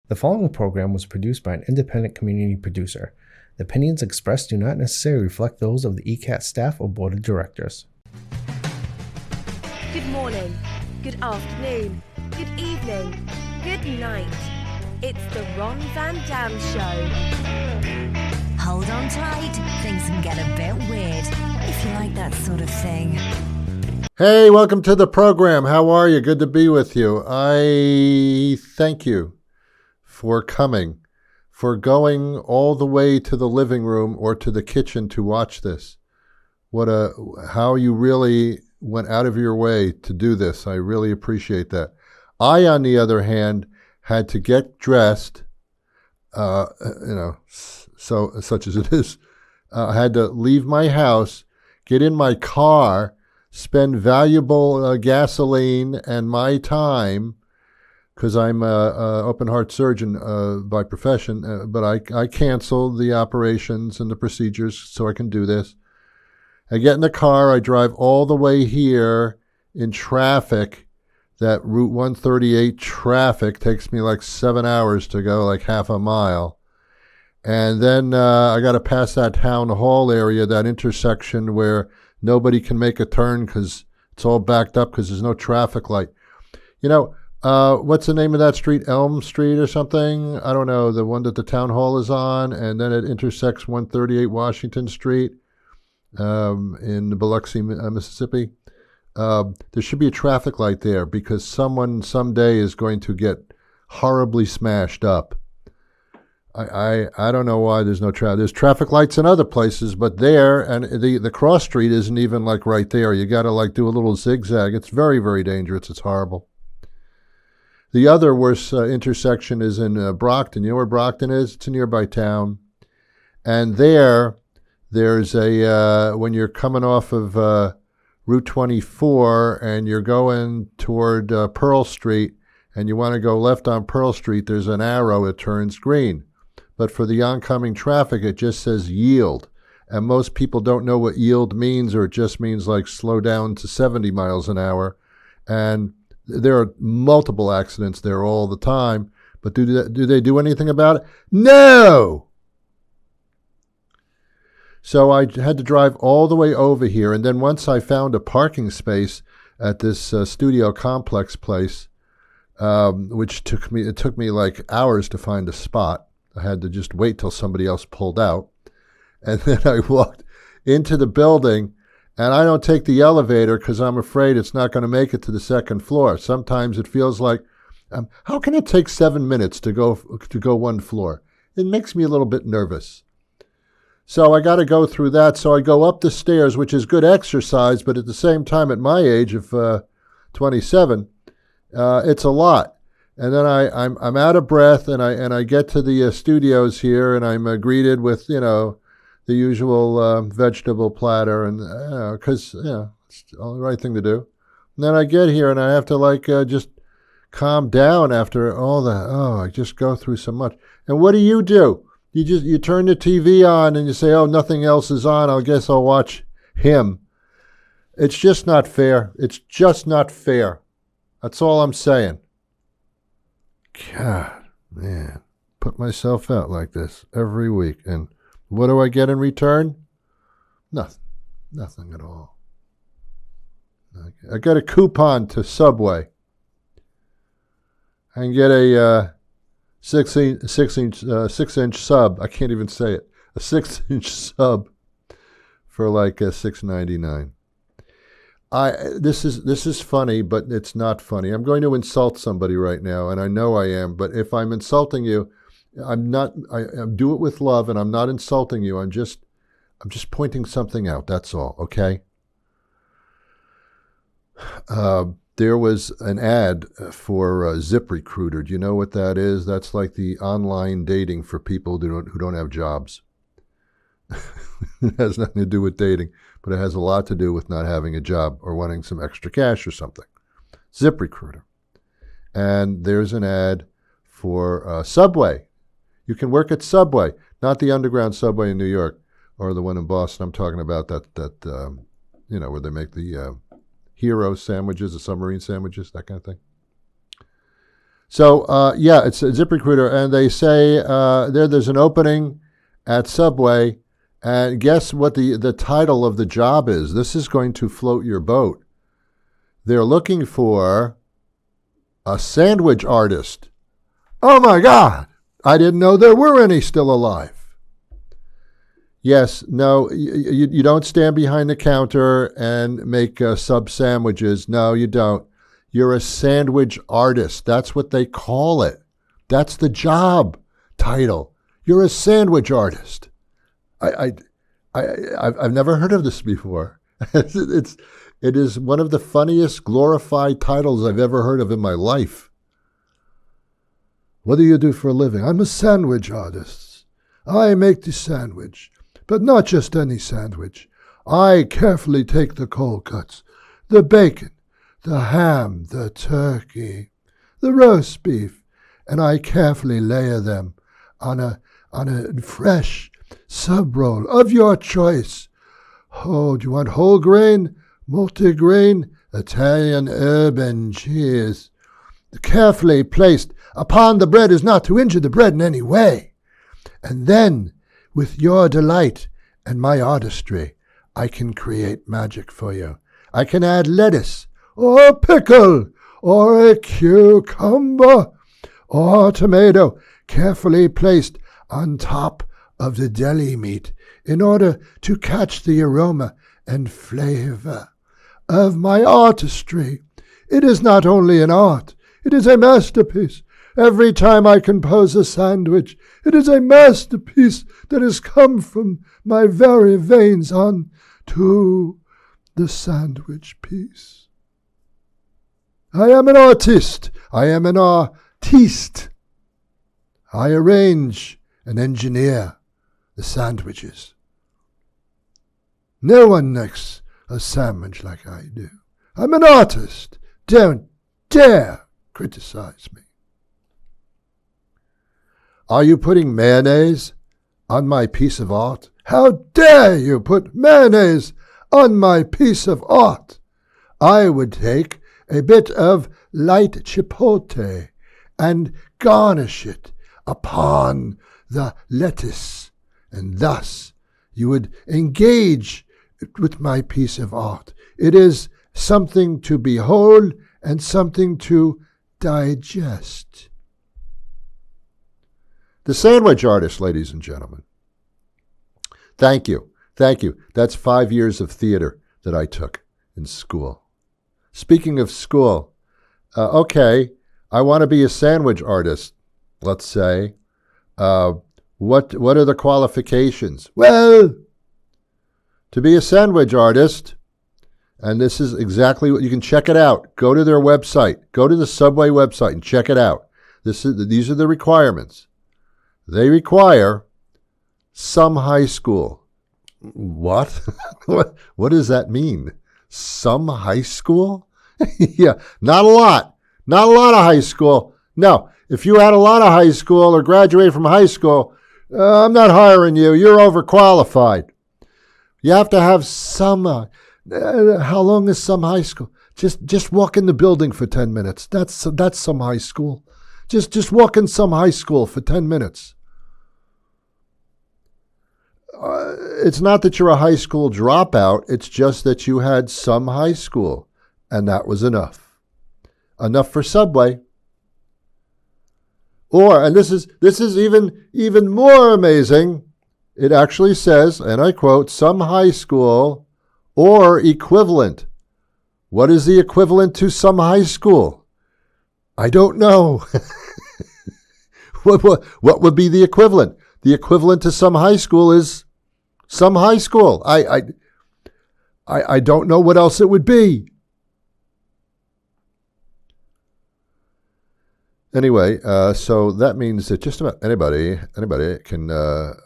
The following program was produced by an independent community producer. The opinions expressed do not necessarily reflect those of the ECAT staff or board of directors. Good morning, good afternoon, good evening, good night. It's the Ron Van Dam Show. Hold on tight, things can get a bit weird, if you like that sort of thing. Hey, welcome to the program. How are you? Good to be with you. I thank you for coming, for going all the way to the living room or to the kitchen to watch this. How you really went out of your way to do this. I really appreciate that. I, on the other hand, had to get dressed, so such as it is. I had to leave my house, get in my car, spend valuable gasoline and my time, because I'm an open heart surgeon by profession, but I canceled the operations and the procedures so I can do this. I get in the car, I drive all the way here in traffic. That Route 138 traffic takes me like 7 hours to go, like half a mile. And then I got to pass that town hall area, that intersection where nobody can make a turn because it's all backed up because there's no traffic light. You know, what's the name of that street? Elm Street or something? I don't know, the one that the town hall is on, and then it intersects 138 Washington Street in Biloxi, Mississippi. There should be a traffic light there because someone someday is going to get horribly smashed up. I don't know why there's no traffic. There's traffic lights in other places, but there, and the cross street isn't even like right there. You got to like do a little zigzag. It's very, very dangerous. It's horrible. The other worst intersection is in Brockton. You know where Brockton is? It's a nearby town. And there's when you're coming off of Route 24 and you're going toward Pearl Street and you want to go left on Pearl Street, there's an arrow. It turns green. But for the oncoming traffic, it just says yield. And most people don't know what yield means, or it just means like slow down to 70 miles an hour. And there are multiple accidents there all the time. But do they do anything about it? No! So I had to drive all the way over here. And then once I found a parking space at this studio complex place, which took me like hours to find a spot. I had to just wait till somebody else pulled out. And then I walked into the building, and I don't take the elevator because I'm afraid it's not going to make it to the second floor. Sometimes it feels like, how can it take 7 minutes to go one floor? It makes me a little bit nervous. So I got to go through that. So I go up the stairs, which is good exercise, but at the same time, at my age of 27, it's a lot. And then I'm out of breath, and I get to the studios here, and I'm greeted with the usual vegetable platter, and because it's all the right thing to do. And then I get here, and I have to just calm down after all that. I just go through so much. And what do? You turn the TV on, and you say, nothing else is on. I guess I'll watch him. It's just not fair. It's just not fair. That's all I'm saying. God, man, put myself out like this every week. And what do I get in return? Nothing at all. I got a coupon to Subway. I can get a 6-inch sub. I can't even say it. A 6-inch sub for like $6.99. This is funny, but it's not funny. I'm going to insult somebody right now, and I know I am. But if I'm insulting you, I'm not. I do it with love, and I'm not insulting you. I'm just pointing something out. That's all. Okay. There was an ad for ZipRecruiter. Do you know what that is? That's like the online dating for people who don't have jobs. It has nothing to do with dating, but it has a lot to do with not having a job or wanting some extra cash or something. ZipRecruiter. And there's an ad for Subway. You can work at Subway, not the underground Subway in New York or the one in Boston. I'm talking about that where they make the hero sandwiches, the submarine sandwiches, that kind of thing. So, yeah, it's a ZipRecruiter, and they say there's an opening at Subway, and guess what the title of the job is? This is going to float your boat. They're looking for a sandwich artist. Oh, my God! I didn't know there were any still alive. Yes, no, you don't stand behind the counter and make sub sandwiches. No, you don't. You're a sandwich artist. That's what they call it. That's the job title. You're a sandwich artist. I've never heard of this before. It is one of the funniest glorified titles I've ever heard of in my life. What do you do for a living? I'm a sandwich artist. I make the sandwich, but not just any sandwich. I carefully take the cold cuts, the bacon, the ham, the turkey, the roast beef, and I carefully layer them on a fresh sub roll of your choice. Oh, do you want whole grain, multigrain, Italian urban cheese? Carefully placed upon the bread is not to injure the bread in any way. And then, with your delight and my artistry, I can create magic for you. I can add lettuce, or pickle, or a cucumber, or tomato, carefully placed on top of the deli meat in order to catch the aroma and flavor of my artistry. It is not only an art, it is a masterpiece. Every time I compose a sandwich, it is a masterpiece that has come from my very veins on to the sandwich piece. I am an artist. I am an artiste. I arrange and engineer the sandwiches. No one makes a sandwich like I do. I'm an artist. Don't dare criticize me. Are you putting mayonnaise on my piece of art? How dare you put mayonnaise on my piece of art? I would take a bit of light chipotle and garnish it upon the lettuce, and thus you would engage with my piece of art. It is something to behold and something to digest. The sandwich artist, ladies and gentlemen. Thank you. Thank you. That's 5 years of theater that I took in school. Speaking of school, okay, I want to be a sandwich artist, let's say. What are the qualifications? Well, to be a sandwich artist, and this is exactly what you can check it out. Go to their website. Go to the Subway website and check it out. These are the requirements. They require some high school. What? What does that mean? Some high school? Yeah, not a lot. Not a lot of high school. No, if you had a lot of high school or graduated from high school, I'm not hiring you. You're overqualified. You have to have some. How long is some high school? Just walk in the building for 10 minutes. That's some high school. Just walk in some high school for 10 minutes. It's not that you're a high school dropout. It's just that you had some high school, and that was enough. Enough for Subway. Or, and this is even more amazing, it actually says, and I quote, some high school or equivalent. What is the equivalent to some high school? I don't know. What would be the equivalent? The equivalent to some high school is some high school. I don't know what else it would be. Anyway, so that means that just about anybody can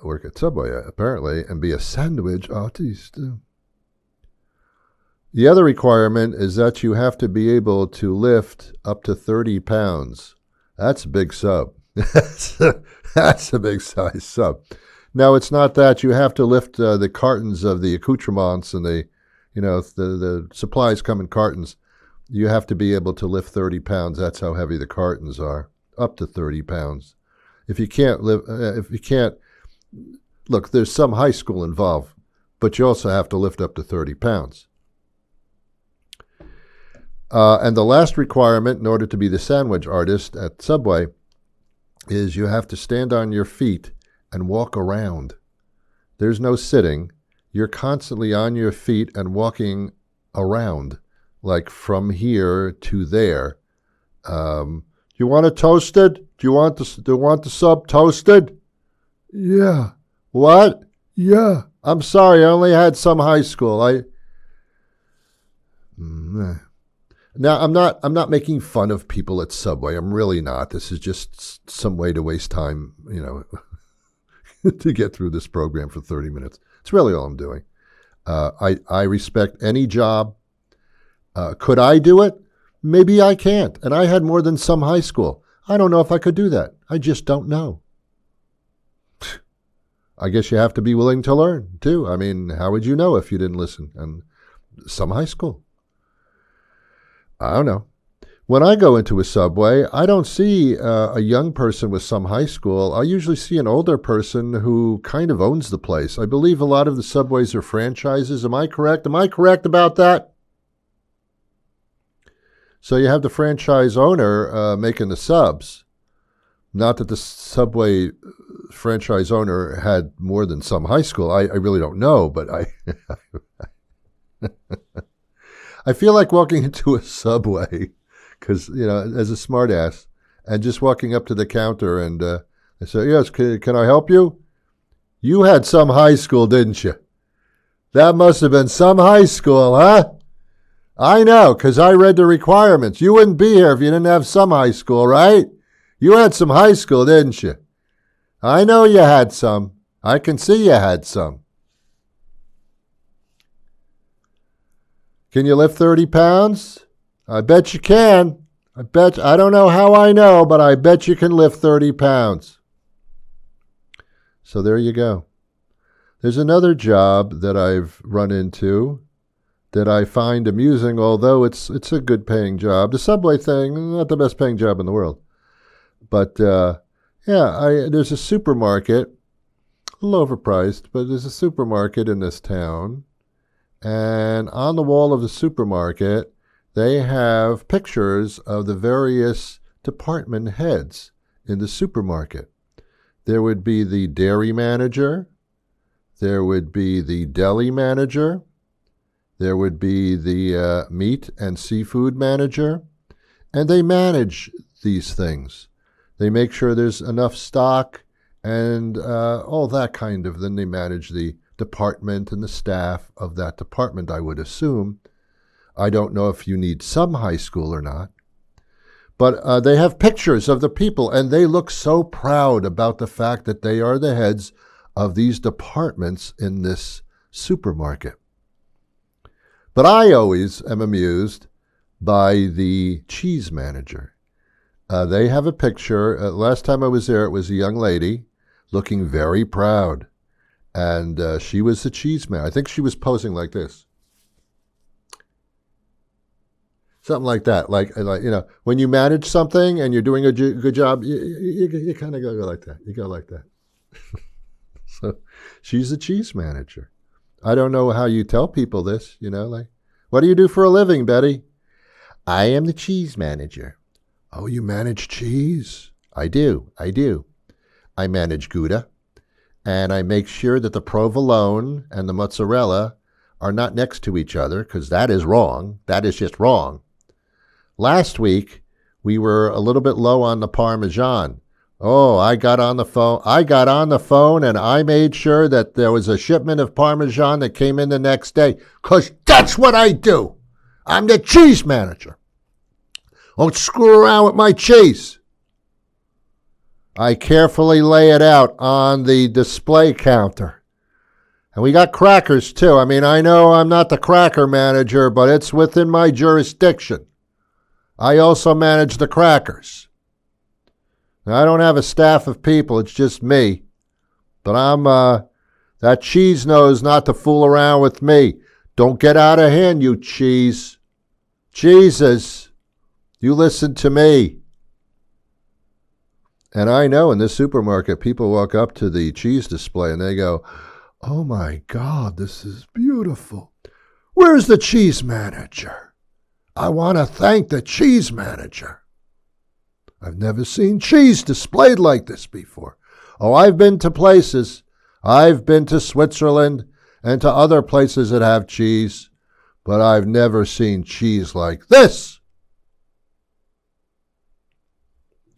work at Subway, apparently, and be a sandwich artist. The other requirement is that you have to be able to lift up to 30 pounds. That's a big sub. That's a big size sub. Now, it's not that you have to lift the cartons of the accoutrements and the supplies come in cartons. You have to be able to lift 30 pounds. That's how heavy the cartons are. up to 30 pounds. If you can't look, there's some high school involved, but you also have to lift up to 30 pounds. And the last requirement in order to be the sandwich artist at Subway is you have to stand on your feet and walk around. There's no sitting. You're constantly on your feet and walking around, like from here to there. You want it toasted? Do you want the sub toasted? Yeah. What? Yeah. I'm sorry, I only had some high school. Now, I'm not making fun of people at Subway. I'm really not. This is just some way to waste time, to get through this program for 30 minutes. It's really all I'm doing. I respect any job. Could I do it? Maybe I can't. And I had more than some high school. I don't know if I could do that. I just don't know. I guess you have to be willing to learn, too. I mean, how would you know if you didn't listen? And some high school. I don't know. When I go into a Subway, I don't see a young person with some high school. I usually see an older person who kind of owns the place. I believe a lot of the Subways are franchises. Am I correct? Am I correct about that? So you have the franchise owner making the subs. Not that the Subway franchise owner had more than some high school. I really don't know, but I feel like walking into a Subway because, as a smartass, and just walking up to the counter and I say, yes, can I help you? You had some high school, didn't you? That must have been some high school, huh? I know, because I read the requirements. You wouldn't be here if you didn't have some high school, right? You had some high school, didn't you? I know you had some. I can see you had some. Can you lift 30 pounds? I bet you can. I don't know how I know, but I bet you can lift 30 pounds. So there you go. There's another job that I've run into that I find amusing, although it's a good paying job. The Subway thing, not the best paying job in the world. But there's a supermarket, a little overpriced, but there's a supermarket in this town. And on the wall of the supermarket, they have pictures of the various department heads in the supermarket. There would be the dairy manager. There would be the deli manager. There would be the meat and seafood manager. And they manage these things. They make sure there's enough stock and all that kind of. Then they manage the department and the staff of that department, I would assume. I don't know if you need some high school or not. But they have pictures of the people, and they look so proud about the fact that they are the heads of these departments in this supermarket. But I always am amused by the cheese manager. They have a picture. Last time I was there, it was a young lady looking very proud. And she was the cheese man. I think she was posing like this. Something like that. Like when you manage something and you're doing a good job, you kind of go like that. You go like that. So she's the cheese manager. I don't know how you tell people this, like, what do you do for a living, Betty? I am the cheese manager. Oh, you manage cheese? I do. I manage Gouda. And I make sure that the provolone and the mozzarella are not next to each other, because that is wrong. That is just wrong. Last week, we were a little bit low on the Parmesan. Oh, I got on the phone and I made sure that there was a shipment of Parmesan that came in the next day, because that's what I do. I'm the cheese manager. Don't screw around with my cheese. I carefully lay it out on the display counter. And we got crackers, too. I mean, I know I'm not the cracker manager, but it's within my jurisdiction. I also manage the crackers. Now, I don't have a staff of people. It's just me. But I'm that cheese knows not to fool around with me. Don't get out of hand, you cheese. Jesus, you listen to me. And I know in this supermarket, people walk up to the cheese display and they go, "Oh my God, this is beautiful. Where's the cheese manager? I want to thank the cheese manager. I've never seen cheese displayed like this before. Oh, I've been to places. I've been to Switzerland and to other places that have cheese, but I've never seen cheese like this."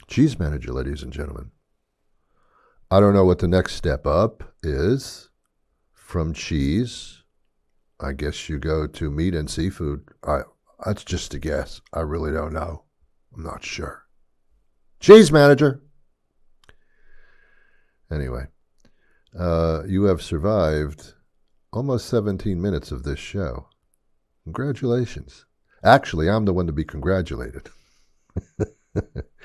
Cheese manager, ladies and gentlemen. I don't know what the next step up is from cheese. I guess you go to meat and seafood. That's just a guess. I really don't know. I'm not sure. Cheese manager. Anyway, you have survived almost 17 minutes of this show. Congratulations. Actually, I'm the one to be congratulated.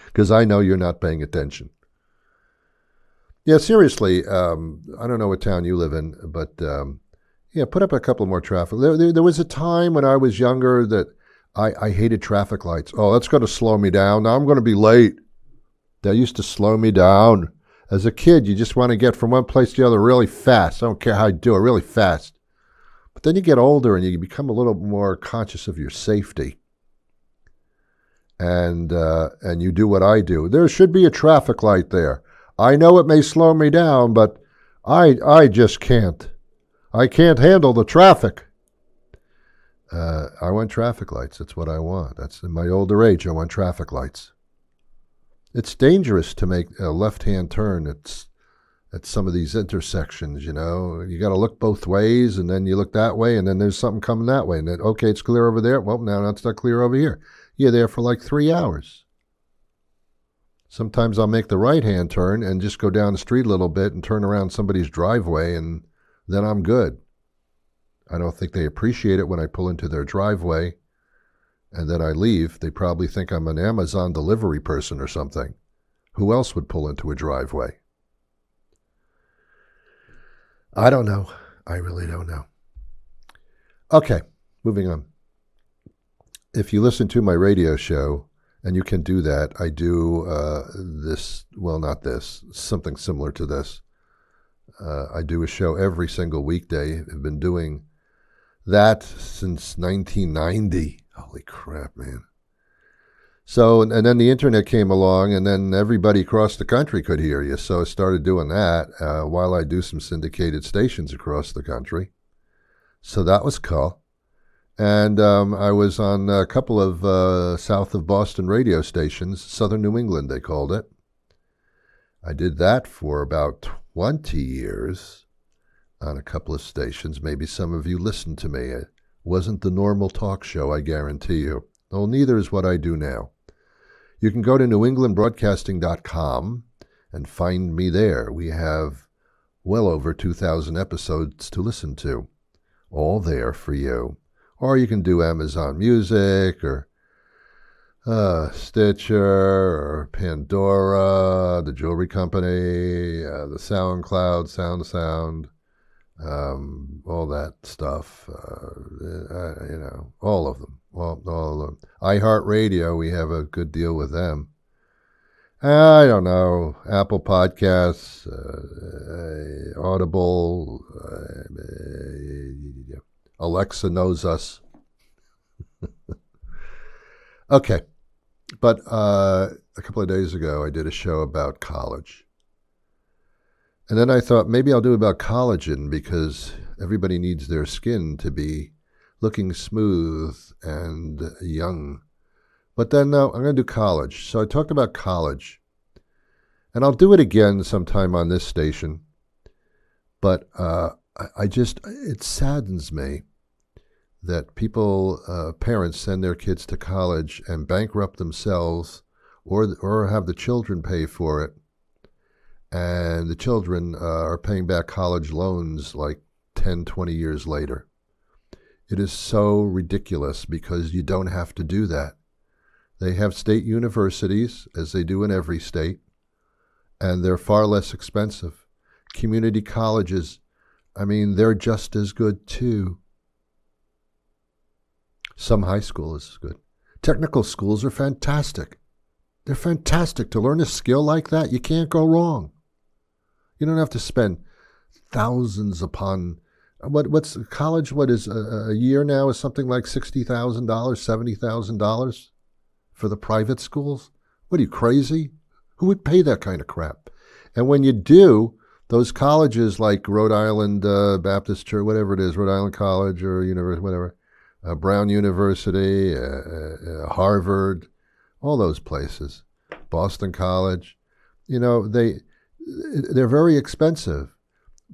Because I know you're not paying attention. Yeah, seriously, I don't know what town you live in, but yeah, put up a couple more traffic. There was a time when I was younger that I hated traffic lights. Oh, that's going to slow me down. Now I'm going to be late. That used to slow me down. As a kid, you just want to get from one place to the other really fast. I don't care how you do it, really fast. But then you get older and you become a little more conscious of your safety. And you do what I do. There should be a traffic light there. I know it may slow me down, but I just can't. I can't handle the traffic. I want traffic lights. That's what I want. That's in my older age. I want traffic lights. It's dangerous to make a left-hand turn at some of these intersections, you know. You got to look both ways, and then you look that way, and then there's something coming that way. And then, okay, it's clear over there. Well, now it's not clear over here. You're there for like 3 hours. Sometimes I'll make the right-hand turn and just go down the street a little bit and turn around somebody's driveway, and then I'm good. I don't think they appreciate it when I pull into their driveway and then I leave. They probably think I'm an Amazon delivery person or something. Who else would pull into a driveway? I don't know. I really don't know. Okay, moving on. If you listen to my radio show, and you can do that, I do this, well, not this, something similar to this. I do a show every single weekday. I've been doing that since 1990. Holy crap, man. So, and then the internet came along, and then everybody across the country could hear you. So I started doing that while I do some syndicated stations across the country. So that was cool. And I was on a couple of south of Boston radio stations, Southern New England, they called it. I did that for about 20 years on a couple of stations. Maybe some of you listened to me. It wasn't the normal talk show, I guarantee you. Well, neither is what I do now. You can go to newenglandbroadcasting.com and find me there. We have well over 2,000 episodes to listen to, all there for you. Or you can do Amazon Music or Stitcher or Pandora, the jewelry company, the SoundCloud, Sound, all that stuff. You know, all of them. Well, all of them. iHeartRadio, we have a good deal with them. I don't know, Apple Podcasts, Audible, Alexa knows us. Okay, but a couple of days ago I did a show about college. And then I thought maybe I'll do about collagen because everybody needs their skin to be looking smooth and young. But then no, I'm going to do college. So I talked about college. And I'll do it again sometime on this station. But it saddens me that people, parents send their kids to college and bankrupt themselves or have the children pay for it. And the children are paying back college loans like 10, 20 years later. It is so ridiculous because you don't have to do that. They have state universities, as they do in every state, and they're far less expensive. Community colleges, I mean, they're just as good too. Some high school is good. Technical schools are fantastic. They're fantastic. To learn a skill like that, you can't go wrong. You don't have to spend thousands upon what's college? What is a year now is something like $60,000, $70,000 for the private schools? What are you, crazy? Who would pay that kind of crap? And when you do, those colleges like Rhode Island Baptist Church, whatever it is, Rhode Island College or university, whatever, Brown University, Harvard, all those places, Boston College, they're very expensive.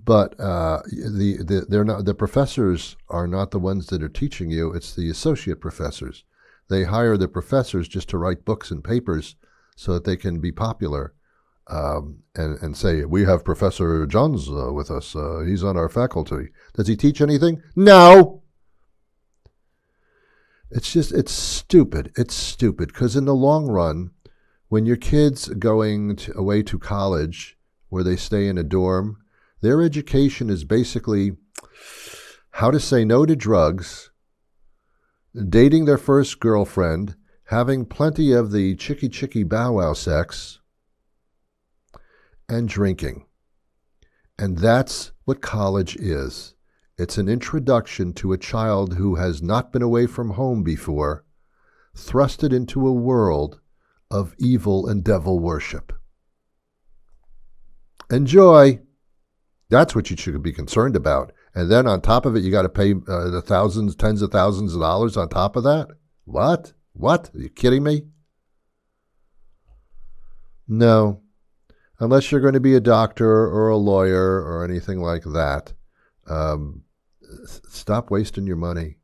But they're not, the professors are not the ones that are teaching you. It's the associate professors. They hire the professors just to write books and papers so that they can be popular and say, we have Professor Johns with us. He's on our faculty. Does he teach anything? No. It's stupid. It's stupid because in the long run, when your kid's going away to college where they stay in a dorm, their education is basically how to say no to drugs, dating their first girlfriend, having plenty of the chicky bow wow sex, and drinking. And that's what college is. It's an introduction to a child who has not been away from home before, thrusted into a world of evil and devil worship. Enjoy. That's what you should be concerned about. And then on top of it, you got to pay the thousands, tens of thousands of dollars on top of that? What? What? Are you kidding me? No. Unless you're going to be a doctor or a lawyer or anything like that, stop wasting your money.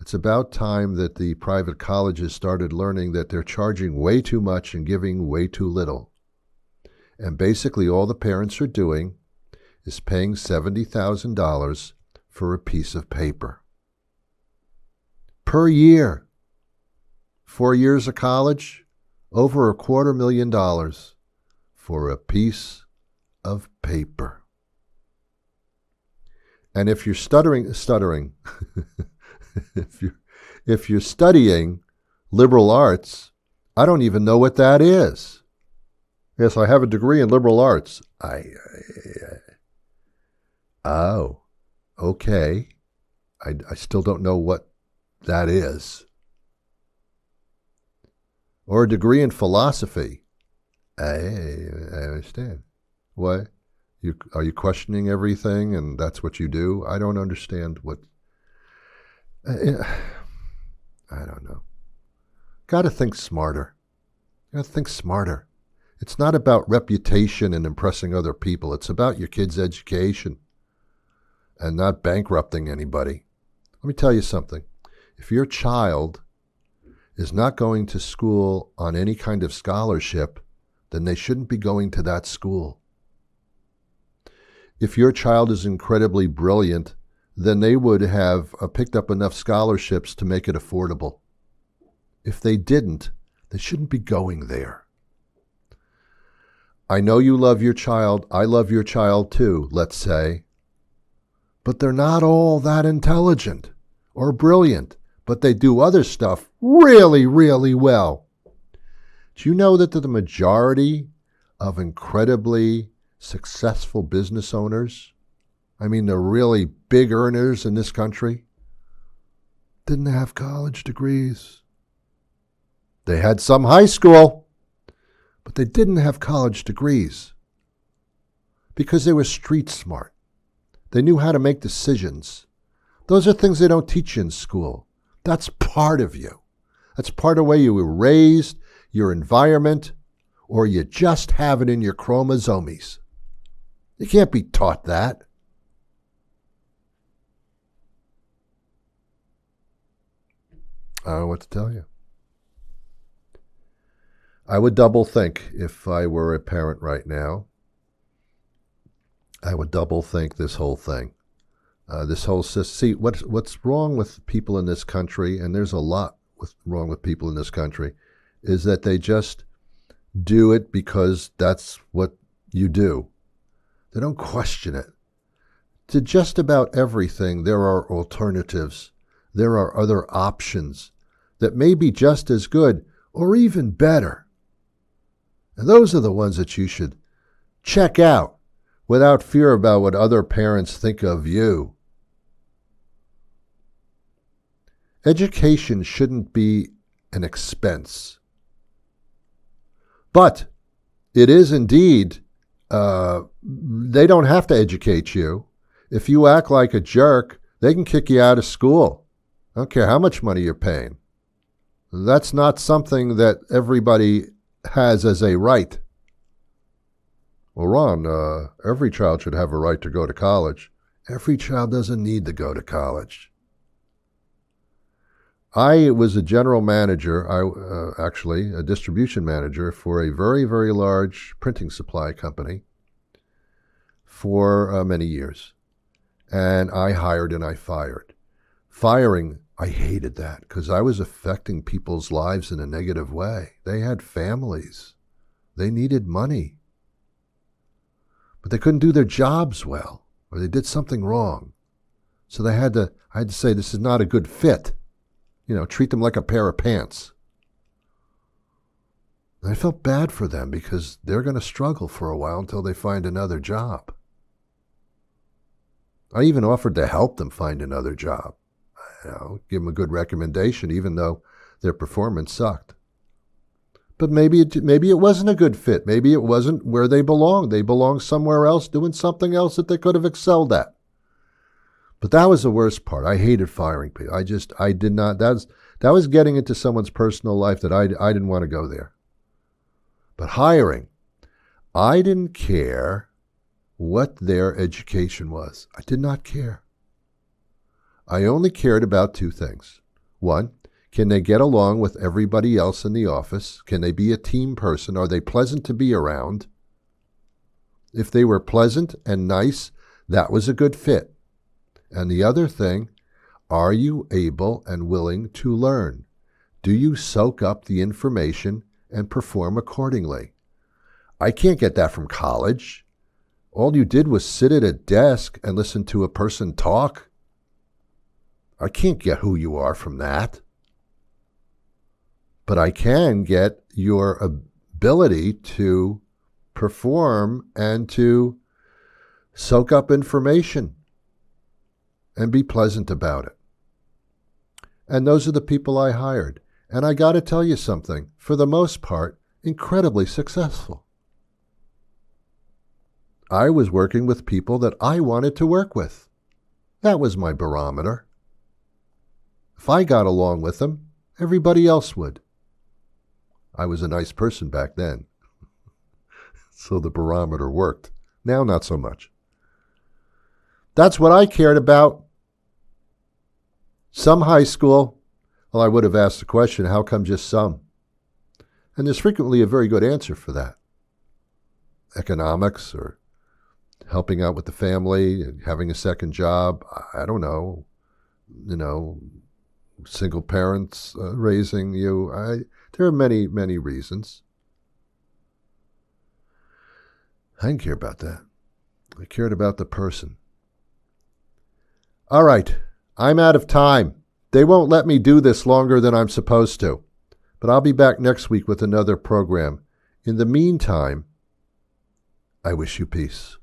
It's about time that the private colleges started learning that they're charging way too much and giving way too little. And basically all the parents are doing is paying $70,000 for a piece of paper. Per year. 4 years of college, over $250,000 for a piece of paper. And if you're stuttering, if you're studying liberal arts, I don't even know what that is. Yes, I have a degree in liberal arts. Oh, okay. I still don't know what that is. Or a degree in philosophy. I understand. What? Are you questioning everything and that's what you do? I don't understand what... I don't know. Got to think smarter. Got to think smarter. It's not about reputation and impressing other people. It's about your kid's education and not bankrupting anybody. Let me tell you something. If your child is not going to school on any kind of scholarship, then they shouldn't be going to that school. If your child is incredibly brilliant, then they would have picked up enough scholarships to make it affordable. If they didn't, they shouldn't be going there. I know you love your child. I love your child too, let's say. But they're not all that intelligent or brilliant, but they do other stuff really, really well. Do you know that the majority of incredibly successful business owners, I mean the really big earners in this country, didn't have college degrees? They had some high school, but they didn't have college degrees because they were street smart. They knew how to make decisions. Those are things they don't teach you in school. That's part of you. That's part of the way you were raised, your environment, or you just have it in your chromosomes. You can't be taught that. I don't know what to tell you. I would double think if I were a parent right now. I would double think this whole thing. See, what's wrong with people in this country, and there's a lot wrong with people in this country, is that they just do it because that's what you do. They don't question it. To just about everything, there are alternatives. There are other options that may be just as good or even better. And those are the ones that you should check out without fear about what other parents think of you. Education shouldn't be an expense. But it is indeed, they don't have to educate you. If you act like a jerk, they can kick you out of school. I don't care how much money you're paying. That's not something that everybody has as a right. Well, Ron, every child should have a right to go to college. Every child doesn't need to go to college. I was a general manager, actually a distribution manager for a very, very large printing supply company for many years. And I hired and I fired. Firing, I hated that because I was affecting people's lives in a negative way. They had families. They needed money. But they couldn't do their jobs well, or they did something wrong. So I had to say, this is not a good fit. Treat them like a pair of pants. And I felt bad for them because they're going to struggle for a while until they find another job. I even offered to help them find another job. Give them a good recommendation, even though their performance sucked. But maybe it wasn't a good fit. Maybe it wasn't where they belonged. They belonged somewhere else, doing something else that they could have excelled at. But that was the worst part. I hated firing people. I did not. That was getting into someone's personal life that I didn't want to go there. But hiring, I didn't care what their education was. I did not care. I only cared about two things. One, can they get along with everybody else in the office? Can they be a team person? Are they pleasant to be around? If they were pleasant and nice, that was a good fit. And the other thing, are you able and willing to learn? Do you soak up the information and perform accordingly? I can't get that from college. All you did was sit at a desk and listen to a person talk. I can't get who you are from that. But I can get your ability to perform and to soak up information and be pleasant about it. And those are the people I hired. And I got to tell you something, for the most part, incredibly successful. I was working with people that I wanted to work with. That was my barometer. If I got along with them, everybody else would. I was a nice person back then. So the barometer worked. Now, not so much. That's what I cared about. Some high school, well, I would have asked the question, how come just some? And there's frequently a very good answer for that. Economics or helping out with the family, having a second job, I don't know, single parents raising you. There are many, many reasons. I didn't care about that. I cared about the person. All right, I'm out of time. They won't let me do this longer than I'm supposed to. But I'll be back next week with another program. In the meantime, I wish you peace.